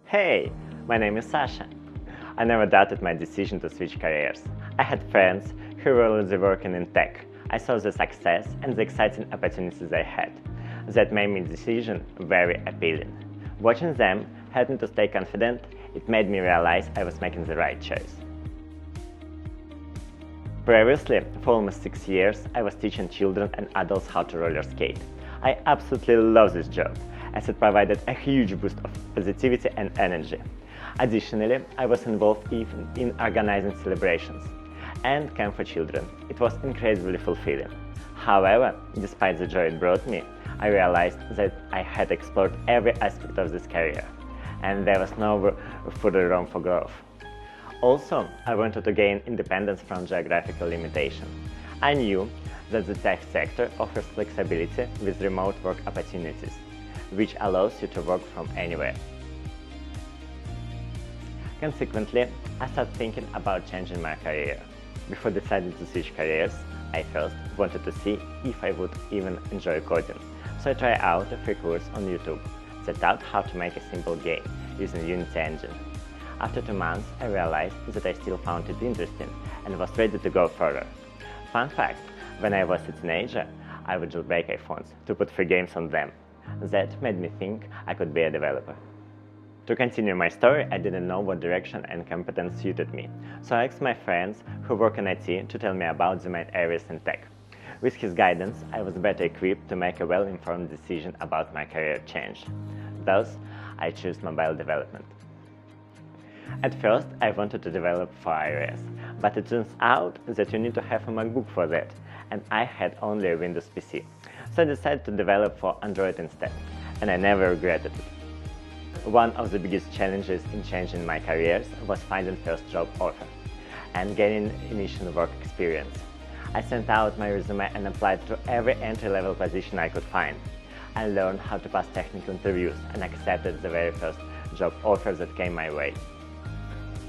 Hey, my name is Sasha. I never doubted my decision to switch careers. I had friends who were already working in tech. I saw the success and the exciting opportunities they had. That made my decision very appealing. Watching them helped me to stay confident. It made me realize I was making the right choice. Previously, for almost 6 years, I was teaching children and adults how to roller skate. I absolutely love this job, as it provided a huge boost of positivity and energy. Additionally, I was involved even in organizing celebrations and camp for children. It was incredibly fulfilling. However, despite the joy it brought me, I realized that I had explored every aspect of this career, and there was no further room for growth. Also, I wanted to gain independence from geographical limitation. I knew that the tech sector offers flexibility with remote work opportunities, which allows you to work from anywhere. Consequently, I started thinking about changing my career. Before deciding to switch careers, I first wanted to see if I would even enjoy coding, so I tried out a free course on YouTube that taught how to make a simple game using Unity engine. After 2 months, I realized that I still found it interesting and was ready to go further. Fun fact, when I was a teenager, I would jailbreak iPhones to put free games on them. That made me think I could be a developer. To continue my story, I didn't know what direction and competence suited me, so I asked my friends who work in IT to tell me about the main areas in tech. With his guidance, I was better equipped to make a well-informed decision about my career change. Thus, I chose mobile development. At first, I wanted to develop for iOS, but it turns out that you need to have a MacBook for that, and I had only a Windows PC, so I decided to develop for Android instead, and I never regretted it. One of the biggest challenges in changing my careers was finding first job offer and gaining initial work experience. I sent out my resume and applied to every entry-level position I could find. I learned how to pass technical interviews and accepted the very first job offer that came my way.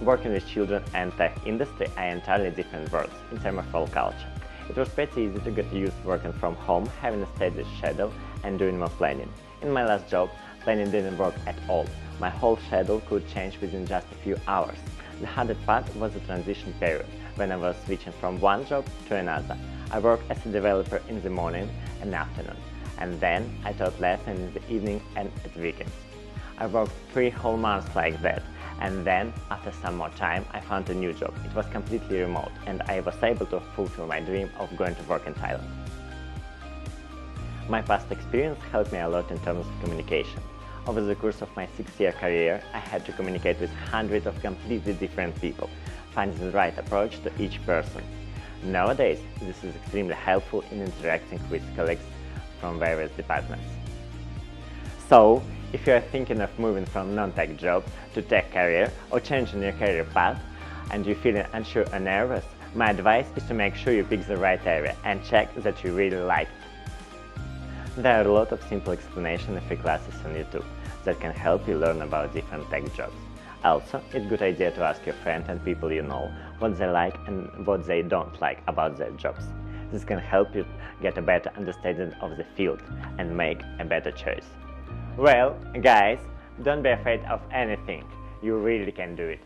Working with children and tech industry are entirely different worlds in terms of role culture. It was pretty easy to get used to working from home, having a steady schedule and doing more planning. In my last job, planning didn't work at all. My whole schedule could change within just a few hours. The hardest part was the transition period, when I was switching from one job to another. I worked as a developer in the morning and afternoon, and then I taught lessons in the evening and at weekends. I worked 3 whole months like that, and then, after some more time, I found a new job. It was completely remote, and I was able to fulfill my dream of going to work in Thailand. My past experience helped me a lot in terms of communication. Over the course of my 6-year career, I had to communicate with hundreds of completely different people, finding the right approach to each person. Nowadays, this is extremely helpful in interacting with colleagues from various departments. So, if you are thinking of moving from non-tech job to tech career or changing your career path and you're feeling unsure or nervous, my advice is to make sure you pick the right area and check that you really like it. There are a lot of simple explanations and free classes on YouTube that can help you learn about different tech jobs. Also, it's a good idea to ask your friends and people you know what they like and what they don't like about their jobs. This can help you get a better understanding of the field and make a better choice. Well, guys, don't be afraid of anything. You really can do it.